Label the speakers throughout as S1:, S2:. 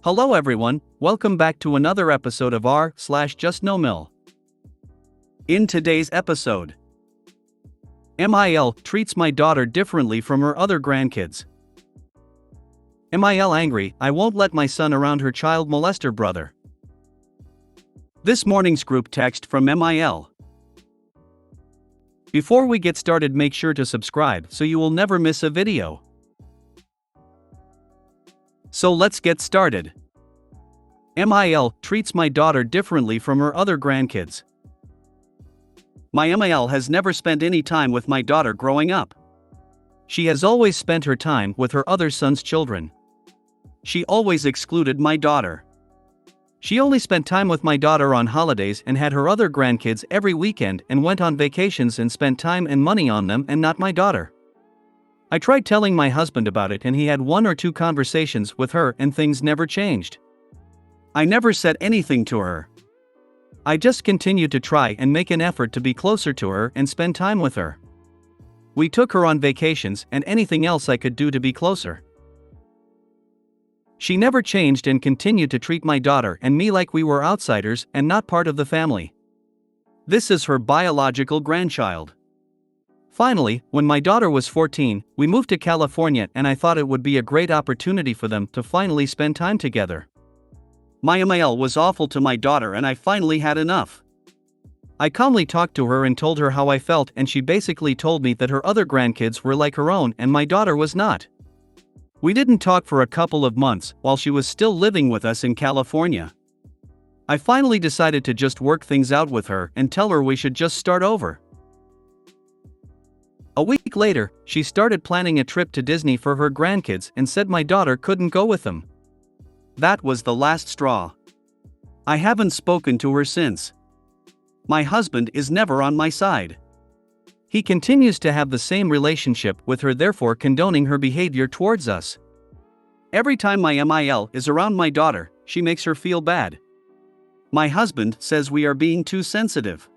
S1: Hello everyone, welcome back to another episode of r/JustNoMil. In today's episode, MIL treats my daughter differently from her other grandkids. MIL angry, I won't let my son around her child molester brother. This morning's group text from MIL. Before we get started, make sure to subscribe so you will never miss a video. So let's get started. MIL treats my daughter differently from her other grandkids. My MIL has never spent any time with my daughter growing up. She has always spent her time with her other son's children. She always excluded my daughter. She only spent time with my daughter on holidays and had her other grandkids every weekend and went on vacations and spent time and money on them and not my daughter. I tried telling my husband about it and he had 1 or 2 conversations with her and things never changed. I never said anything to her. I just continued to try and make an effort to be closer to her and spend time with her. We took her on vacations and anything else I could do to be closer. She never changed and continued to treat my daughter and me like we were outsiders and not part of the family. This is her biological grandchild. Finally, when my daughter was 14, we moved to California and I thought it would be a great opportunity for them to finally spend time together. My MIL was awful to my daughter and I finally had enough. I calmly talked to her and told her how I felt, and she basically told me that her other grandkids were like her own and my daughter was not. We didn't talk for a couple of months while she was still living with us in California. I finally decided to just work things out with her and tell her we should just start over. A week later, she started planning a trip to Disney for her grandkids and said my daughter couldn't go with them. That was the last straw. I haven't spoken to her since. My husband is never on my side. He continues to have the same relationship with her, therefore condoning her behavior towards us. Every time my MIL is around my daughter, she makes her feel bad. My husband says we are being too sensitive.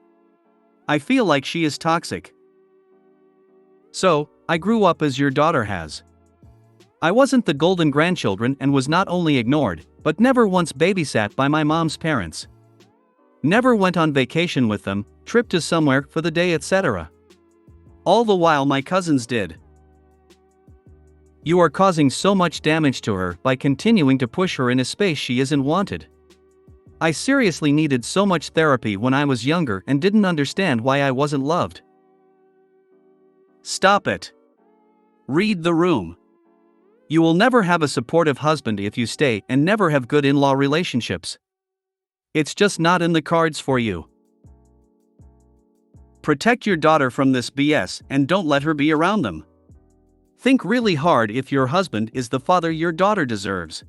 S1: I feel like she is toxic. So, I grew up as your daughter has. I wasn't the golden grandchildren and was not only ignored, but never once babysat by my mom's parents. Never went on vacation with them, trip to somewhere for the day, etc. All the while my cousins did. You are causing so much damage to her by continuing to push her in a space she isn't wanted. I seriously needed so much therapy when I was younger and didn't understand why I wasn't loved. Stop it. Read the room. You will never have a supportive husband if you stay and never have good in-law relationships. It's just not in the cards for you. Protect your daughter from this BS and don't let her be around them. Think really hard if your husband is the father your daughter deserves.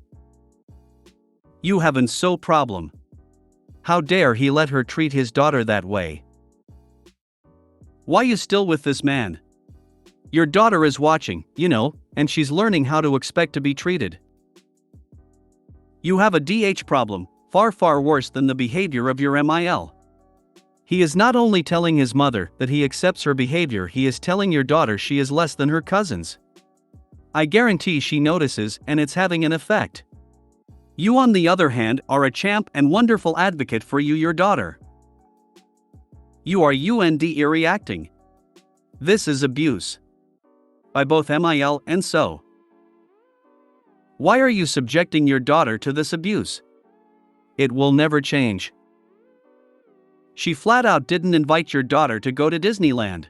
S1: You haven't so problem. How dare he let her treat his daughter that way? Why you still with this man? Your daughter is watching, and she's learning how to expect to be treated. You have a DH problem, far worse than the behavior of your MIL. He is not only telling his mother that he accepts her behavior, he is telling your daughter she is less than her cousins. I guarantee she notices and it's having an effect. You on the other hand are a champ and wonderful advocate for your daughter. You are reacting. This is abuse. By both MIL and so. Why are you subjecting your daughter to this abuse? It will never change. She flat out didn't invite your daughter to go to Disneyland.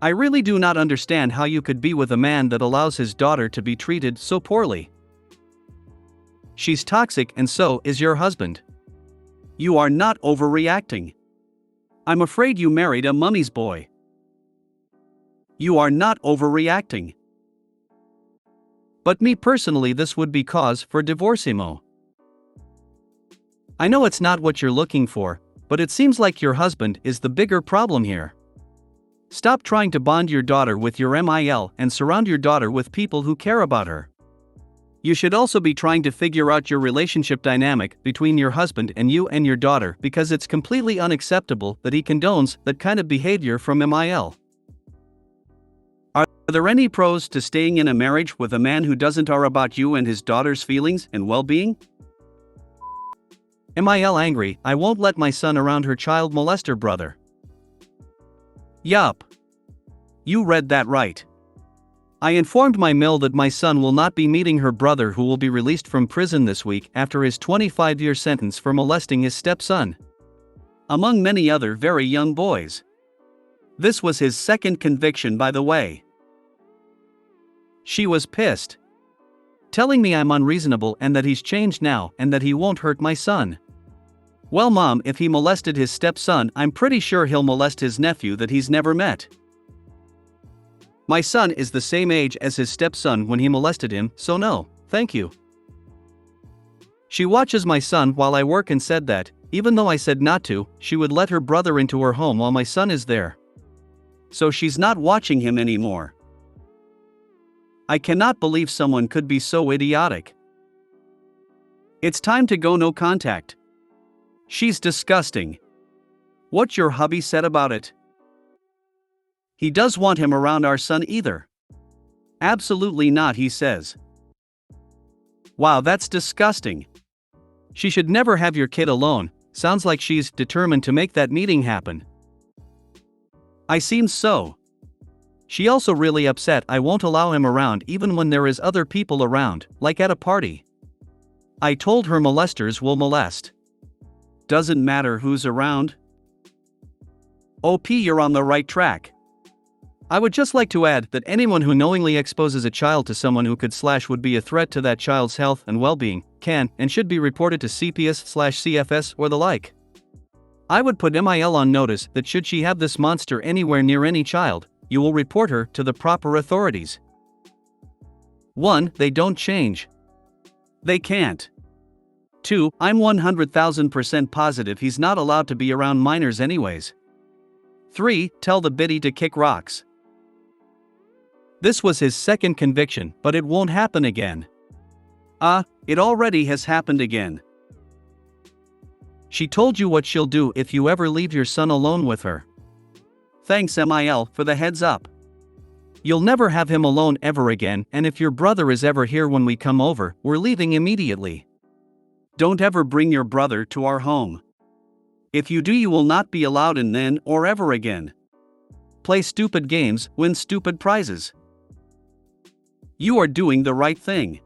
S1: I really do not understand how you could be with a man that allows his daughter to be treated so poorly. She's toxic and so is your husband. You are not overreacting. I'm afraid you married a mummy's boy. You are not overreacting. But me personally, this would be cause for divorcimo. I know it's not what you're looking for, but it seems like your husband is the bigger problem here. Stop trying to bond your daughter with your MIL and surround your daughter with people who care about her. You should also be trying to figure out your relationship dynamic between your husband and your daughter, because it's completely unacceptable that he condones that kind of behavior from MIL. Are there any pros to staying in a marriage with a man who doesn't care about you and his daughter's feelings and well-being? MIL angry, I won't let my son around her child molester brother. Yup. You read that right. I informed my MIL that my son will not be meeting her brother, who will be released from prison this week after his 25-year sentence for molesting his stepson, among many other very young boys. This was his second conviction, by the way. She was pissed, telling me I'm unreasonable and that he's changed now and that he won't hurt my son. Well, Mom, if he molested his stepson, I'm pretty sure he'll molest his nephew that he's never met. My son is the same age as his stepson when he molested him, so no, thank you. She watches my son while I work and said that, even though I said not to, she would let her brother into her home while my son is there. So she's not watching him anymore. I cannot believe someone could be so idiotic. It's time to go no contact. She's disgusting. What your hubby said about it? He does want him around our son either. Absolutely not, he says. Wow, that's disgusting. She should never have your kid alone. Sounds like she's determined to make that meeting happen. I seem so. She also really upset I won't allow him around even when there is other people around, like at a party. I told her molesters will molest. Doesn't matter who's around. OP, you're on the right track. I would just like to add that anyone who knowingly exposes a child to someone who would be a threat to that child's health and well-being can and should be reported to CPS/CFS or the like. I would put MIL on notice that should she have this monster anywhere near any child, you will report her to the proper authorities. 1. They don't change. They can't. 2. I'm 100,000% positive he's not allowed to be around minors anyways. 3. Tell the biddy to kick rocks. This was his second conviction, but it won't happen again. It already has happened again. She told you what she'll do if you ever leave your son alone with her. Thanks, MIL, for the heads up. You'll never have him alone ever again, and if your brother is ever here when we come over, we're leaving immediately. Don't ever bring your brother to our home. If you do, you will not be allowed in then or ever again. Play stupid games, win stupid prizes. You are doing the right thing.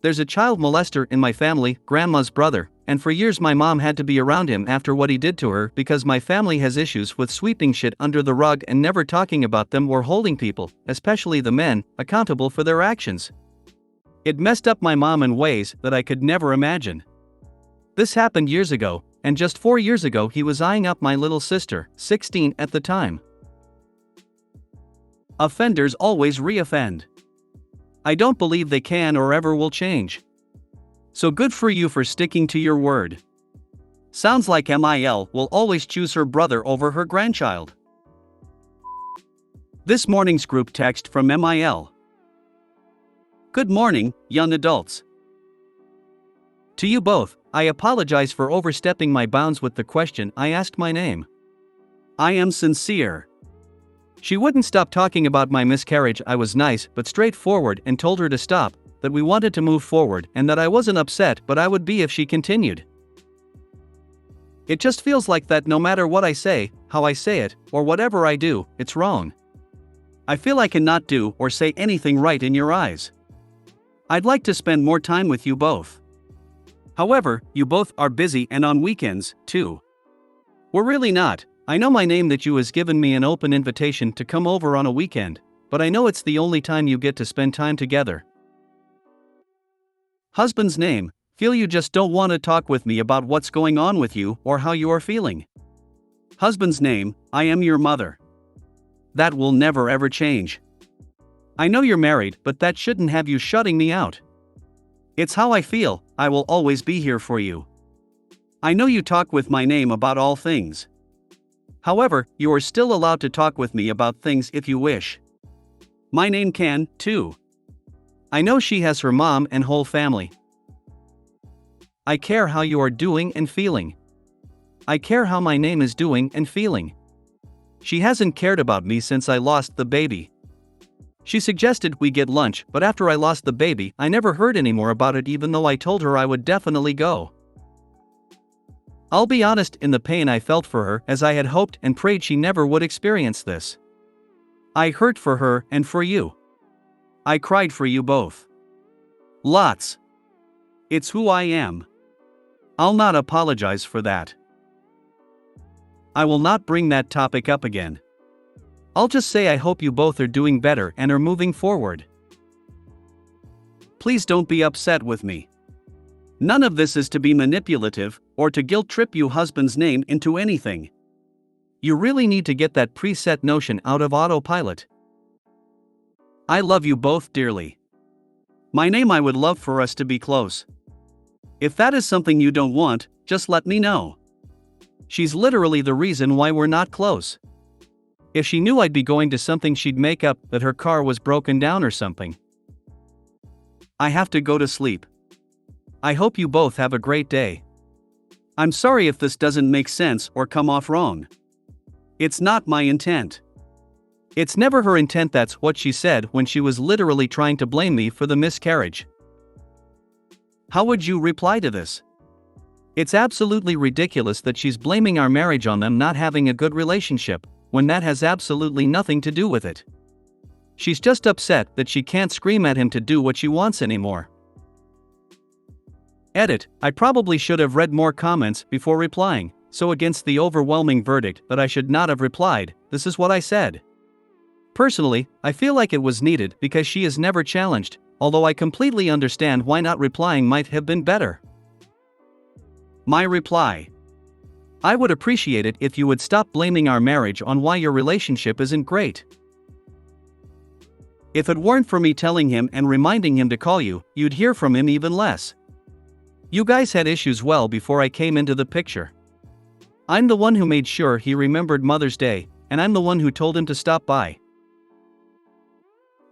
S1: There's a child molester in my family, grandma's brother, and for years my mom had to be around him after what he did to her because my family has issues with sweeping shit under the rug and never talking about them or holding people, especially the men, accountable for their actions. It messed up my mom in ways that I could never imagine. This happened years ago, and just 4 years ago he was eyeing up my little sister, 16 at the time. Offenders always re-offend. I don't believe they can or ever will change. So good for you for sticking to your word. Sounds like MIL will always choose her brother over her grandchild. This morning's group text from MIL. Good morning, young adults. To you both, I apologize for overstepping my bounds with the question I asked my name. I am sincere. She wouldn't stop talking about my miscarriage. I was nice but straightforward and told her to stop, that we wanted to move forward and that I wasn't upset but I would be if she continued. It just feels like that no matter what I say, how I say it, or whatever I do, it's wrong. I feel I cannot do or say anything right in your eyes. I'd like to spend more time with you both. However, you both are busy and on weekends, too. We're really not. I know my name that you has given me an open invitation to come over on a weekend, but I know it's the only time you get to spend time together. Husband's name, feel you just don't want to talk with me about what's going on with you or how you are feeling. Husband's name, I am your mother. That will never ever change. I know you're married, but that shouldn't have you shutting me out. It's how I feel. I will always be here for you. I know you talk with my name about all things. However, you are still allowed to talk with me about things if you wish. My name can, too. I know she has her mom and whole family. I care how you are doing and feeling. I care how my name is doing and feeling. She hasn't cared about me since I lost the baby. She suggested we get lunch, but after I lost the baby, I never heard any more about it, even though I told her I would definitely go. I'll be honest in the pain I felt for her, as I had hoped and prayed she never would experience this. I hurt for her and for you. I cried for you both. Lots. It's who I am. I'll not apologize for that. I will not bring that topic up again. I'll just say I hope you both are doing better and are moving forward. Please don't be upset with me. None of this is to be manipulative or to guilt trip you husband's name into anything. You really need to get that preset notion out of autopilot. I love you both dearly. My name, I would love for us to be close. If that is something you don't want, just let me know. She's literally the reason why we're not close. If she knew I'd be going to something, she'd make up that her car was broken down or something. I have to go to sleep. I hope you both have a great day. I'm sorry if this doesn't make sense or come off wrong. It's not my intent. It's never her intent. That's what she said when she was literally trying to blame me for the miscarriage. How would you reply to this? It's absolutely ridiculous that she's blaming our marriage on them not having a good relationship, when that has absolutely nothing to do with it. She's just upset that she can't scream at him to do what she wants anymore. Edit: I probably should have read more comments before replying, so against the overwhelming verdict that I should not have replied, this is what I said. Personally, I feel like it was needed because she is never challenged, although I completely understand why not replying might have been better. My reply: I would appreciate it if you would stop blaming our marriage on why your relationship isn't great. If it weren't for me telling him and reminding him to call you, you'd hear from him even less. You guys had issues well before I came into the picture. I'm the one who made sure he remembered Mother's Day, and I'm the one who told him to stop by.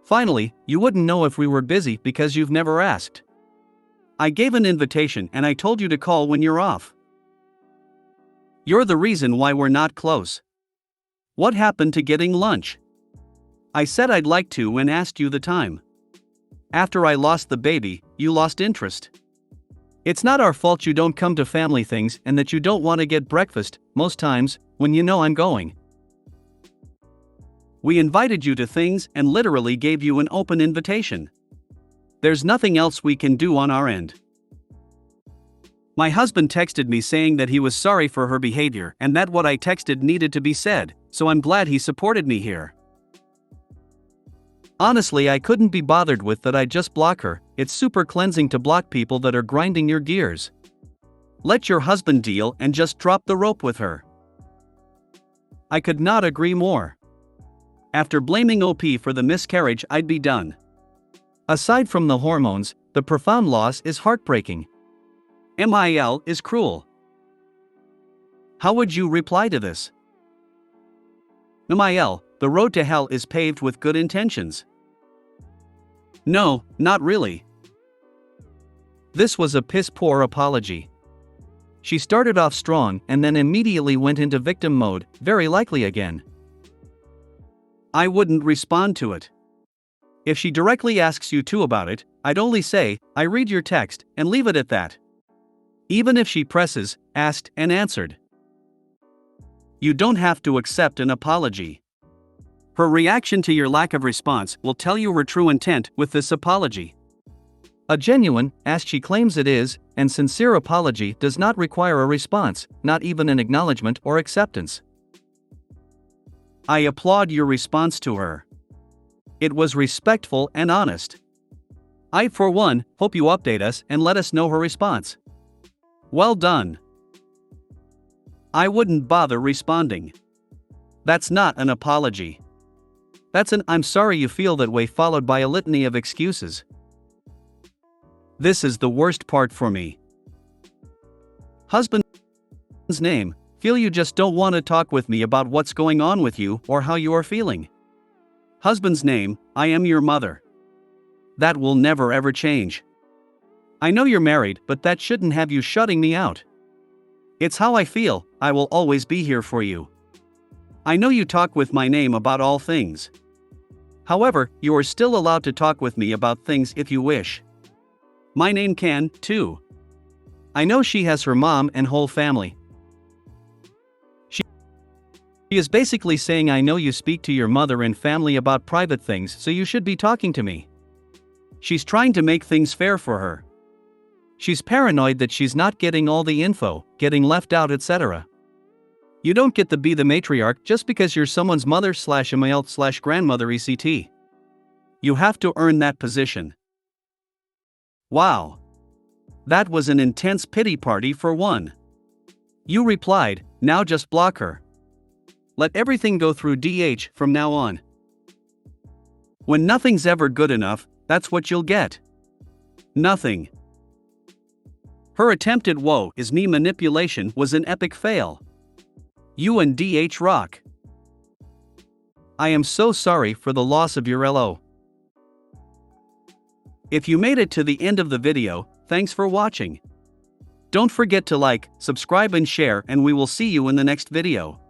S1: Finally, you wouldn't know if we were busy because you've never asked. I gave an invitation and I told you to call when you're off. You're the reason why we're not close. What happened to getting lunch? I said I'd like to and asked you the time. After I lost the baby, you lost interest. It's not our fault you don't come to family things and that you don't want to get breakfast, most times, when you know I'm going. We invited you to things and literally gave you an open invitation. There's nothing else we can do on our end. My husband texted me saying that he was sorry for her behavior and that what I texted needed to be said, so I'm glad he supported me here. Honestly, I couldn't be bothered with that. I just block her. It's super cleansing to block people that are grinding your gears. Let your husband deal and just drop the rope with her. I could not agree more. After blaming OP for the miscarriage, I'd be done. Aside from the hormones, the profound loss is heartbreaking. MIL is cruel. How would you reply to this? MIL, the road to hell is paved with good intentions. No, not really. This was a piss-poor apology. She started off strong and then immediately went into victim mode, very likely again. I wouldn't respond to it. If she directly asks you to about it, I'd only say, I read your text, and leave it at that. Even if she presses, asked and answered. You don't have to accept an apology. Her reaction to your lack of response will tell you her true intent with this apology. A genuine, as she claims it is, and sincere apology does not require a response, not even an acknowledgement or acceptance. I applaud your response to her. It was respectful and honest. I, for one, hope you update us and let us know her response. Well done. I wouldn't bother responding. That's not an apology. That's an "I'm sorry you feel that way" followed by a litany of excuses. This is the worst part for me. Husband's name: feel you just don't want to talk with me about what's going on with you or how you are feeling. Husband's name: I am your mother. That will never ever change. I know you're married, but that shouldn't have you shutting me out. It's how I feel. I will always be here for you. I know you talk with my name about all things. However, you are still allowed to talk with me about things if you wish. My name can, too. I know she has her mom and whole family. She is basically saying I know you speak to your mother and family about private things, so you should be talking to me. She's trying to make things fair for her. She's paranoid that she's not getting all the info, getting left out, etc. You don't get to be the matriarch just because you're someone's mother/a male/grandmother etc. You have to earn that position. Wow. That was an intense pity party for one. You replied, now just block her. Let everything go through DH from now on. When nothing's ever good enough, that's what you'll get. Nothing. Her attempt at woe is me manipulation was an epic fail. You and DH rock. I am so sorry for the loss of your LO. If you made it to the end of the video, thanks for watching. Don't forget to like, subscribe and share, and we will see you in the next video.